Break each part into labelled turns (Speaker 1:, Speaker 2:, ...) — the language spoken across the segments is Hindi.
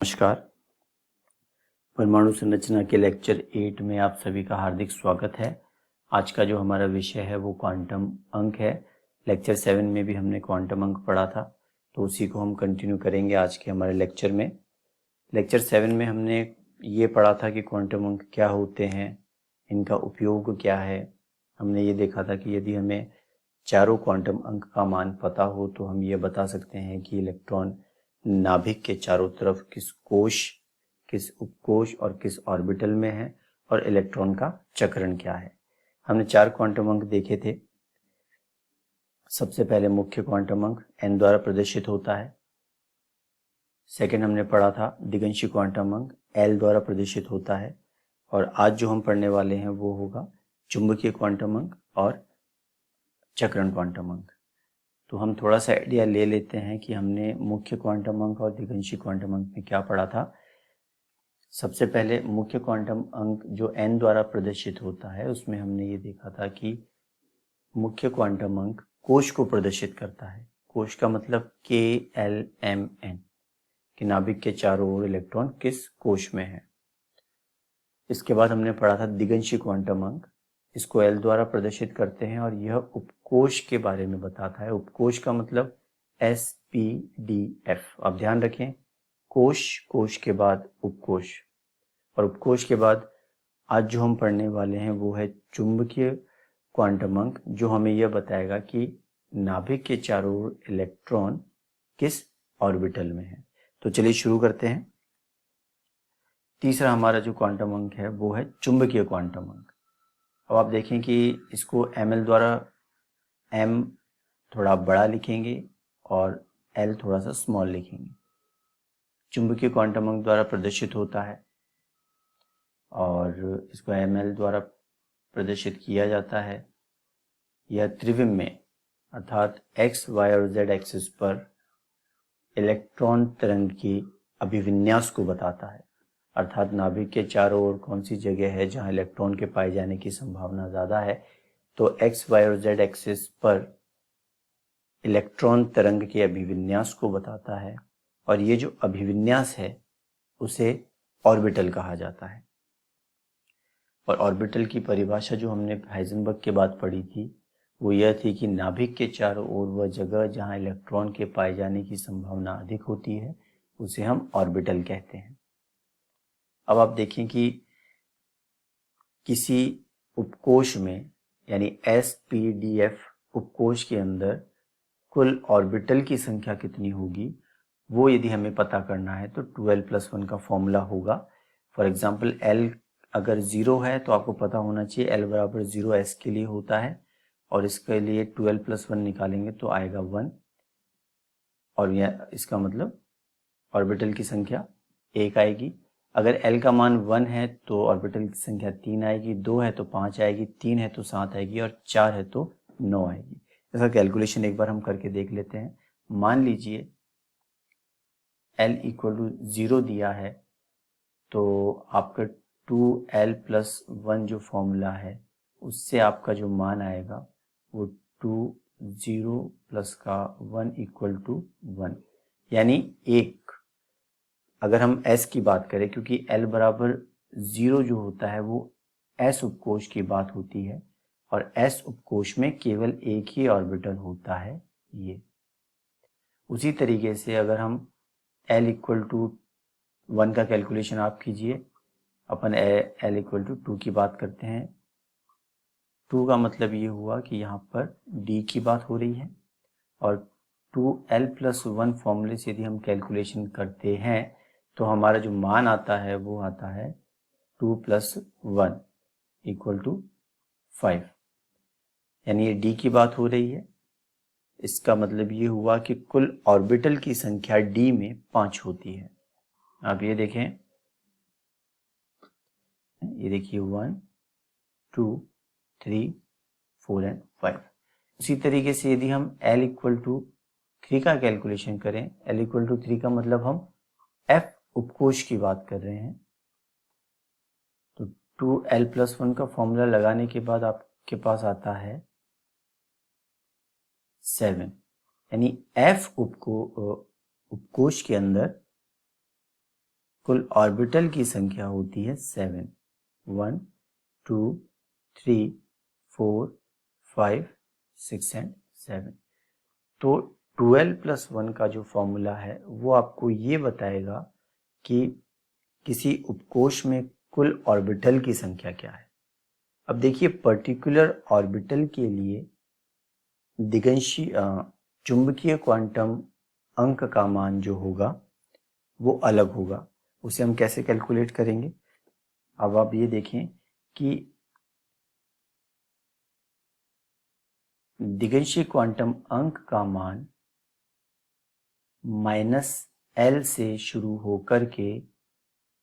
Speaker 1: नमस्कार। परमाणु संरचना के लेक्चर 8 में आप सभी का हार्दिक स्वागत है। आज का जो हमारा विषय है वो क्वांटम अंक है। लेक्चर 7 में भी हमने क्वांटम अंक पढ़ा था, तो उसी को हम कंटिन्यू करेंगे आज के हमारे लेक्चर में। लेक्चर 7 में हमने ये पढ़ा था कि क्वांटम अंक क्या होते हैं, इनका उपयोग क्या है। हमने ये देखा था कि यदि हमें चारों क्वांटम अंक का मान पता हो तो हम ये बता सकते हैं कि इलेक्ट्रॉन नाभिक के चारों तरफ किस कोश, किस उपकोश और किस ऑर्बिटल में है, और इलेक्ट्रॉन का चक्रण क्या है। हमने 4 क्वांटम अंक देखे थे। सबसे पहले मुख्य क्वांटम अंक n द्वारा प्रदर्शित होता है। सेकंड हमने पढ़ा था दिगंशी क्वांटम अंक l द्वारा प्रदर्शित होता है। और आज जो हम पढ़ने वाले हैं वो होगा चुंबकीय क्वांटम अंक और चक्रण क्वांटम अंक। तो हम थोड़ा सा आइडिया ले लेते हैं कि हमने मुख्य क्वांटम अंक और दिगंशी क्वांटम अंक में क्या पढ़ा था। सबसे पहले मुख्य क्वांटम अंक जो n द्वारा प्रदर्शित होता है, उसमें हमने ये देखा था कि मुख्य क्वांटम अंक कोश को प्रदर्शित करता है। कोश का मतलब KLMN, कि नाभिक के चारों ओर इलेक्ट्रॉन किस कोश में है। इसके बाद हमने पढ़ा था दिगंशी क्वांटम अंक। इसको L द्वारा प्रदर्शित करते हैं और यह उपकोश के बारे में बताता है। उपकोश का मतलब SPDF। आप ध्यान रखें, कोश, कोश के बाद उपकोश, और उपकोश के बाद आज जो हम पढ़ने वाले हैं वो है चुंबकीय क्वांटम अंक, जो हमें यह बताएगा कि नाभिक के चारों ओर इलेक्ट्रॉन किस ऑर्बिटल में है। तो चलिए शुरू करते हैं। तीसरा हमारा जो क्वांटम अंक है वो है चुंबकीय क्वांटम अंक। अब आप देखें कि इसको ml द्वारा, m थोड़ा बड़ा लिखेंगे और l थोड़ा सा स्मॉल लिखेंगे। चुंबकीय क्वांटम अंक द्वारा प्रदर्शित होता है और इसको ml द्वारा प्रदर्शित किया जाता है। यह त्रिविम में अर्थात x, y और z एक्सिस पर इलेक्ट्रॉन तरंग की अभिविन्यास को बताता है। अर्थात नाभिक के चारों ओर कौन सी जगह है जहां इलेक्ट्रॉन के पाए जाने की संभावना ज़्यादा है, तो x, y और z एक्सिस पर इलेक्ट्रॉन तरंग के अभिविन्यास को बताता है। और ये जो अभिविन्यास है उसे ऑर्बिटल कहा जाता है। और ऑर्बिटल की परिभाषा जो हमने हाइजेनबर्ग के बाद पढ़ी थी वो यह थी कि नाभिक के चारों ओर वह जगह जहां इलेक्ट्रॉन के पाए जाने की संभावना अधिक होती है उसे हम ऑर्बिटल कहते हैं। अब आप देखें कि किसी उपकोश में यानी SPDF उपकोश के अंदर कुल ऑर्बिटल की संख्या कितनी होगी, वो यदि हमें पता करना है तो 2l+1 का फॉर्मूला होगा। फॉर एग्जाम्पल l अगर 0 है तो आपको पता होना चाहिए l बराबर 0 s के लिए होता है, और इसके लिए 2l+1 निकालेंगे तो आएगा 1, और यह इसका मतलब ऑर्बिटल की संख्या 1 आएगी। अगर l का मान 1 है तो ऑर्बिटल की संख्या 3 आएगी, 2 है तो 5 आएगी, 3 है तो 7 आएगी, और 4 है तो 9 आएगी। इसका कैलकुलेशन एक बार हम करके देख लेते हैं। मान लीजिए l = 0 दिया है तो आपका 2l+1 जो फॉर्मूला है उससे आपका जो मान आएगा वो 2 0 प्लस का 1 = 1, यानी 1। अगर हम s की बात करें, क्योंकि l बराबर 0 जो होता है वो s उपकोश की बात होती है, और s उपकोश में केवल एक ही ऑर्बिटल होता है, ये। उसी तरीके से अगर हम l = 1 का कैलकुलेशन आप कीजिए, अपन l = 2 की बात करते हैं। 2 का मतलब ये हुआ कि यहाँ पर d की बात हो रही है, और 2l+1 फॉर्मूले से यदि हम कैलकुलेशन करते हैं तो हमारा जो मान आता है वो आता है 2 + 1 = 5, यानी ये d की बात हो रही है। इसका मतलब ये हुआ कि कुल ऑर्बिटल की संख्या d में 5 होती है। आप ये देखें, ये देखिए 1 2 3 4 एंड 5। उसी तरीके से यदि हम l = 3 का कैलकुलेशन करें, l = 3 का मतलब हम f उपकोश की बात कर रहे हैं, तो 2l+1 का फॉर्मूला लगाने के बाद आपके पास आता है 7, यानी f उपकोश के अंदर कुल ऑर्बिटल की संख्या होती है 7। 1 2 3 4 5 6 एंड 7। तो 12 + 1 का जो फॉर्मूला है वो आपको ये बताएगा कि किसी उपकोश में कुल ऑर्बिटल की संख्या क्या है। अब देखिए, पर्टिकुलर ऑर्बिटल के लिए दिगंशीय चुंबकीय क्वांटम अंक का मान जो होगा वो अलग होगा। उसे हम कैसे कैलकुलेट करेंगे? अब आप ये देखें कि दिगंशीय क्वांटम अंक का मान -L से शुरू होकर के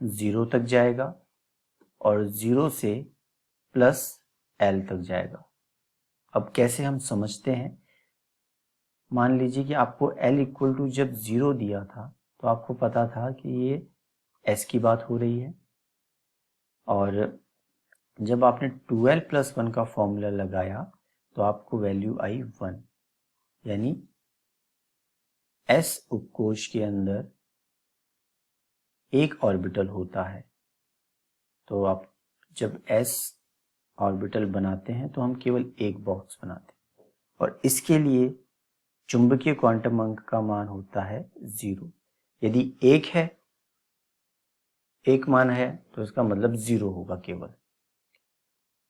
Speaker 1: 0 तक जाएगा और 0 से +L तक जाएगा। अब कैसे हम समझते हैं? मान लीजिए कि आपको L = जब 0 दिया था तो आपको पता था कि ये S की बात हो रही है, और जब आपने 12 + 1 का फॉर्मूला लगाया तो आपको वैल्यू आई 1, यानी S उपकोश के अंदर एक ऑर्बिटल होता है। तो आप जब S ऑर्बिटल बनाते हैं तो हम केवल एक बॉक्स बनाते हैं, और इसके लिए चुंबकीय क्वांटम अंक का मान होता है 0। यदि एक मान है तो इसका मतलब 0 होगा केवल।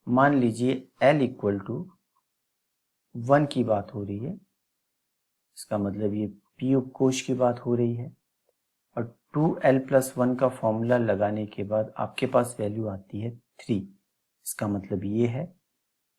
Speaker 1: मान लीजिए L = 1 की बात हो रही है, इसका मतलब ये P उपकोश की बात हो रही है, और 2L + 1 का फॉर्मूला लगाने के बाद आपके पास वैल्यू आती है 3। इसका मतलब ये है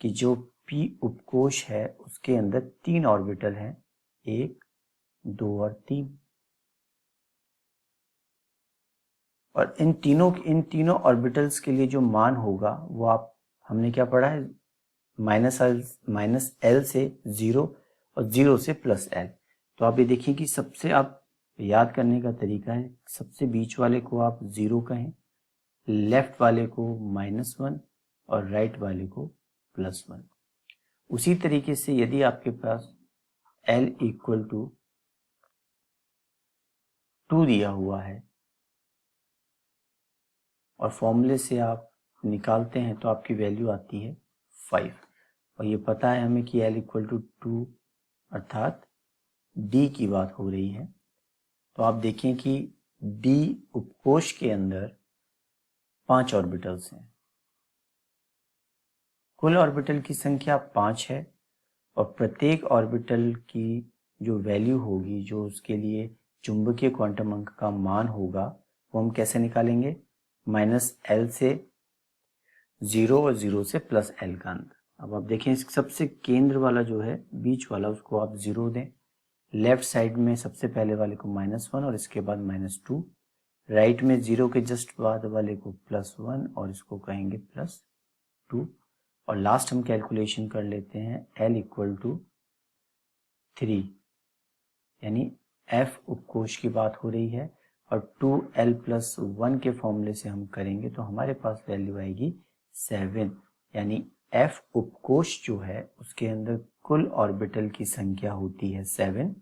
Speaker 1: कि जो P उपकोश है उसके अंदर 3 ऑर्बिटल हैं, 1 2 और 3, और इन तीनों ऑर्बिटल्स के लिए जो मान होगा वो हमने क्या पढ़ा है? -L से 0 और 0 से +L। तो आप ये देखिए कि सबसे आप याद करने का तरीका है, सबसे बीच वाले को आप 0 कहें, लेफ्ट वाले को -1 और राइट वाले को +1। उसी तरीके से यदि आपके पास L = 2 दिया हुआ है और फॉर्मूले से आप निकालते हैं तो आपकी वैल्यू आती है 5, और ये पता है हमें कि L = 2 अर्थात D की बात हो रही है। तो आप देखें कि D उपकोश के अंदर 5 ऑर्बिटल्स हैं, कुल ऑर्बिटल की संख्या 5 है, और प्रत्येक ऑर्बिटल की जो वैल्यू होगी, जो उसके लिए चुंबकीय क्वांटम अंक का मान होगा, वो हम कैसे निकालेंगे? -L से 0 और 0 से +L का अंक। अब आप देखें, सबसे केंद्र वाला जो है, बीच वाला, उसको आप 0 दें, लेफ्ट साइड में सबसे पहले वाले को -1 और इसके बाद -2, राइट में 0 के जस्ट बाद वाले को +1 और इसको कहेंगे +2, और लास्ट हम कैलकुलेशन कर लेते हैं L = 3, यानी F उपकोश की बात हो रही है, और 2L + 1 के फॉर्मूले से हम करेंगे तो हमारे पास वैल्यू आएगी 7, यानी F उपकोश जो है उसके अंदर कुल ऑर्बिटल की संख्या होती है 7।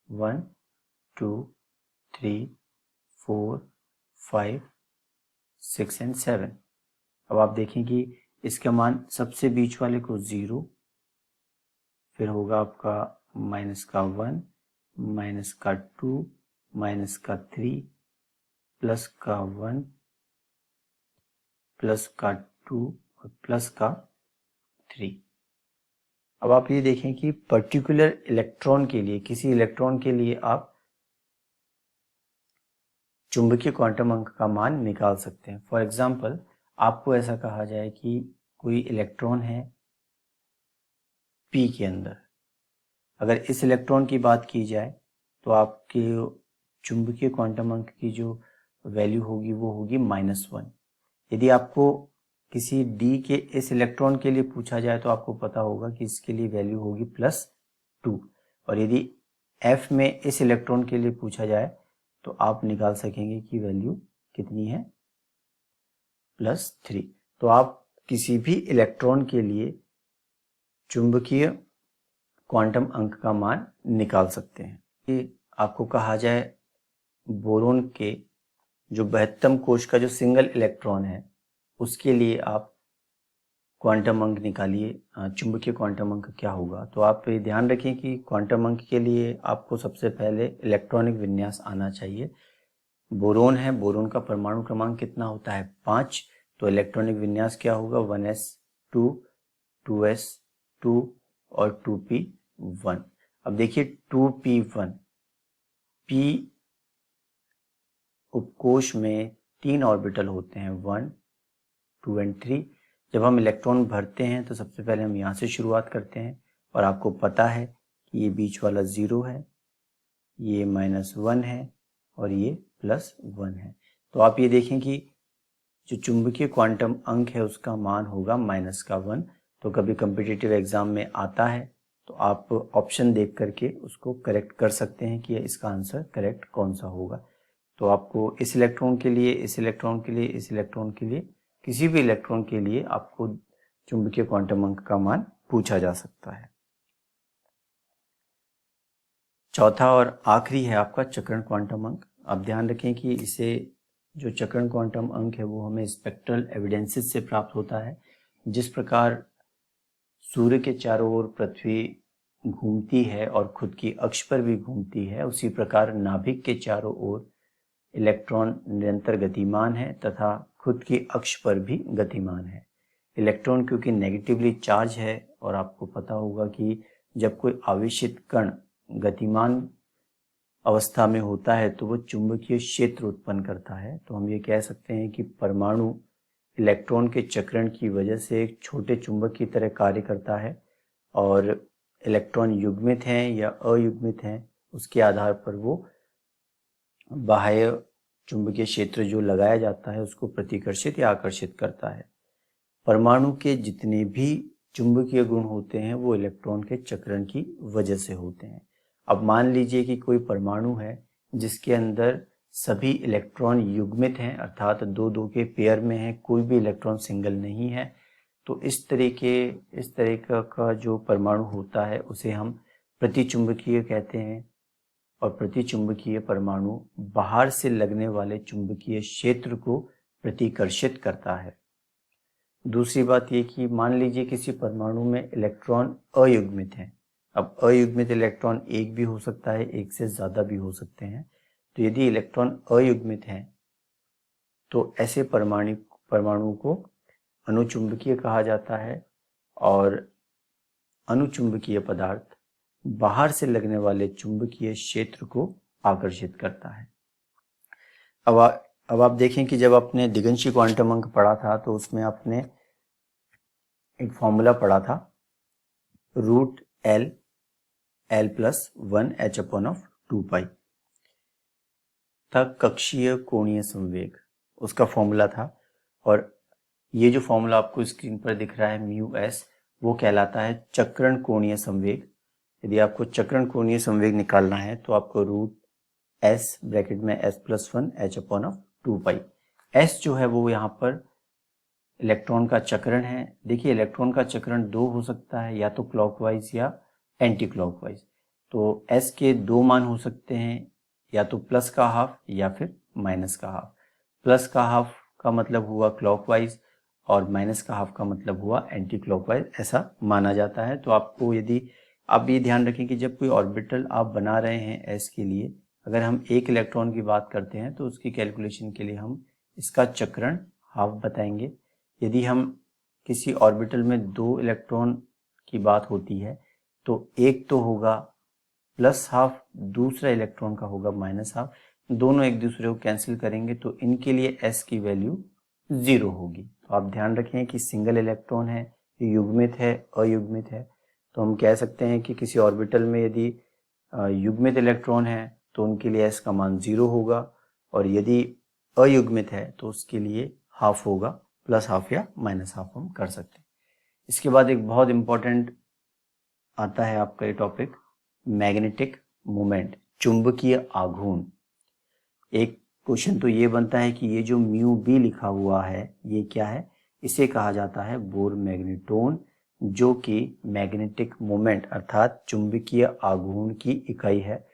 Speaker 1: 1 2 3 4 5 6 एंड 7। अब आप देखें कि इसका मान सबसे बीच वाले को 0, फिर होगा आपका -1, -2, -3, +1, +2 और +3। अब आप ये देखें कि पर्टिकुलर इलेक्ट्रॉन के लिए, किसी इलेक्ट्रॉन के लिए आप चुंबकीय क्वांटम अंक का मान निकाल सकते हैं। फॉर एग्जाम्पल, आपको ऐसा कहा जाए कि कोई इलेक्ट्रॉन है P के अंदर। अगर इस इलेक्ट्रॉन की बात की जाए तो आपके चुंबकीय क्वांटम अंक की जो वैल्यू होगी वो होगी -1। यदि आपको किसी D के इस इलेक्ट्रॉन के लिए पूछा जाए तो आपको पता होगा कि इसके लिए वैल्यू होगी +2, और यदि F में इस इलेक्ट्रॉन के लिए पूछा जाए तो आप निकाल सकेंगे कि वैल्यू कितनी है? +3। तो आप किसी भी इलेक्ट्रॉन के लिए चुंबकीय क्वांटम अंक का मान निकाल सकते हैं। कि आपको कहा जाए बोरोन के जो 72 कोश का जो सिंगल इलेक्ट्रॉन है उसके लिए आप क्वांटम अंक निकालिए, चुंबकीय क्वांटम अंक क्या होगा। तो आप ये ध्यान रखें कि क्वांटम अंक के लिए आपको सबसे पहले इलेक्ट्रॉनिक विन्यास आना चाहिए। बोरोन है, बोरोन का परमाणु क्रमांक कितना होता है 5, तो इलेक्ट्रॉनिक विन्यास क्या होगा 1s2 2s2 और 2p1। अब देखिए 2p1 p उपकोश में 3 ऑर्बिटल होते हैं 1 2 एंड 3। जब हम इलेक्ट्रॉन भरते हैं तो सबसे पहले हम यहाँ से शुरुआत करते हैं और आपको पता है कि ये बीच वाला 0 है, ये -1 है और ये +1 है। तो आप ये देखें कि जो चुंबकीय क्वांटम अंक है उसका मान होगा -1। तो कभी कम्पिटिटिव एग्जाम में आता है तो आप ऑप्शन देख करके उसको करेक्ट कर सकते हैं कि इसका आंसर करेक्ट कौन सा होगा। तो आपको इस इलेक्ट्रॉन के लिए, इस इलेक्ट्रॉन के लिए, इस इलेक्ट्रॉन के लिए, किसी भी इलेक्ट्रॉन के लिए आपको चुंबकीय क्वांटम अंक का मान पूछा जा सकता है। चौथा और आखिरी है आपका चक्रण क्वांटम अंक। आप ध्यान रखें कि इसे जो चक्रण क्वांटम अंक है वो हमें स्पेक्ट्रल एविडेंसेस से प्राप्त होता है। जिस प्रकार सूर्य के चारों ओर पृथ्वी घूमती है और खुद की अक्ष पर भी घूमती है, उसी प्रकार नाभिक के चारों ओर इलेक्ट्रॉन निरंतर गतिमान है तथा खुद की अक्ष पर भी गतिमान है। इलेक्ट्रॉन क्योंकि नेगेटिवली चार्ज है और आपको पता होगा कि जब कोई आवेशित कण गतिमान अवस्था में होता है तो वो चुंबकीय क्षेत्र उत्पन्न करता है। तो हम ये कह सकते हैं कि परमाणु इलेक्ट्रॉन के चक्रण की वजह से एक छोटे चुंबक की तरह कार्य करता है और इलेक्ट्रॉन युग्मित हैं या अयुग्मित हैं उसके आधार पर वो बाह्य चुंबकीय क्षेत्र जो लगाया जाता है उसको प्रतिकर्षित या आकर्षित करता है। परमाणु के जितने भी चुंबकीय गुण होते हैं वो इलेक्ट्रॉन के चक्रण की वजह से होते हैं। अब मान लीजिए कि कोई परमाणु है जिसके अंदर सभी इलेक्ट्रॉन युग्मित हैं, अर्थात 2-2 के पेयर में है, कोई भी इलेक्ट्रॉन सिंगल नहीं है। तो इस तरह का जो परमाणु होता है उसे हम प्रतिचुंबकीय कहते हैं और प्रतिचुंबकीय परमाणु बाहर से लगने वाले चुंबकीय क्षेत्र को प्रतिकर्षित करता है। दूसरी बात ये कि मान लीजिए किसी परमाणु में इलेक्ट्रॉन अयुग्मित हैं। अब अयुग्मित इलेक्ट्रॉन एक भी हो सकता है, एक से ज़्यादा भी हो सकते हैं। तो यदि इलेक्ट्रॉन अयुग्मित हैं तो ऐसे परमाणु को अनुचुंबकीय कहा जाता है और अनुचुंबकीय पदार्थ बाहर से लगने वाले चुंबकीय क्षेत्र को आकर्षित करता है। अब आप देखें कि जब आपने दिगंशी क्वांटम अंक पढ़ा था तो उसमें आपने एक फॉर्मूला पढ़ा था √L L+1h/2π था कक्षीय कोणीय संवेग, उसका फॉर्मूला था। और ये जो फॉर्मूला आपको स्क्रीन पर दिख रहा है μs, वो कहलाता है चक्रण कोणीय संवेग। यदि आपको चक्रण कोणीय संवेग निकालना है तो आपको √s ब्रैकेट में s+1h/2π, s जो है वो यहाँ पर इलेक्ट्रॉन का चक्रण है। देखिए इलेक्ट्रॉन का चक्रण 2 हो सकता है, या तो क्लॉकवाइज या एंटी क्लॉकवाइज। तो s के 2 मान हो सकते हैं, या तो प्लस का हाफ या फिर माइनस का हाफ। प्लस का हाफ का मतलब हुआ क्लॉकवाइज और माइनस का हाफ का मतलब हुआ एंटी क्लॉकवाइज, ऐसा माना जाता है। तो आपको यदि आप ये ध्यान रखें कि जब कोई ऑर्बिटल आप बना रहे हैं s के लिए, अगर हम एक इलेक्ट्रॉन की बात करते हैं तो उसकी कैलकुलेशन के लिए हम इसका चक्रण हाफ बताएंगे। यदि हम किसी ऑर्बिटल में 2 इलेक्ट्रॉन की बात होती है तो एक तो होगा प्लस हाफ, दूसरा इलेक्ट्रॉन का होगा माइनस हाफ। दोनों एक दूसरे को कैंसिल करेंगे तो इनके लिए s की वैल्यू 0 होगी। तो आप ध्यान रखें कि सिंगल इलेक्ट्रॉन है, युग्मित है, अयुग्मित है। तो हम कह सकते हैं कि किसी ऑर्बिटल में यदि युग्मित इलेक्ट्रॉन है तो उनके लिए s का मान 0 होगा और यदि अयुग्मित है तो उसके लिए हाफ होगा, प्लस हाफ या माइनस हाफ हम कर सकते हैं। इसके बाद एक बहुत इंपॉर्टेंट आता है आपका ये टॉपिक मैग्नेटिक मोमेंट, चुंबकीय आघूर्ण। एक क्वेश्चन तो ये बनता है कि ये जो μb लिखा हुआ है ये क्या है, इसे कहा जाता है बोर मैग्नेटोन, जो कि मैग्नेटिक मोमेंट अर्थात चुंबकीय आघूर्ण की इकाई है।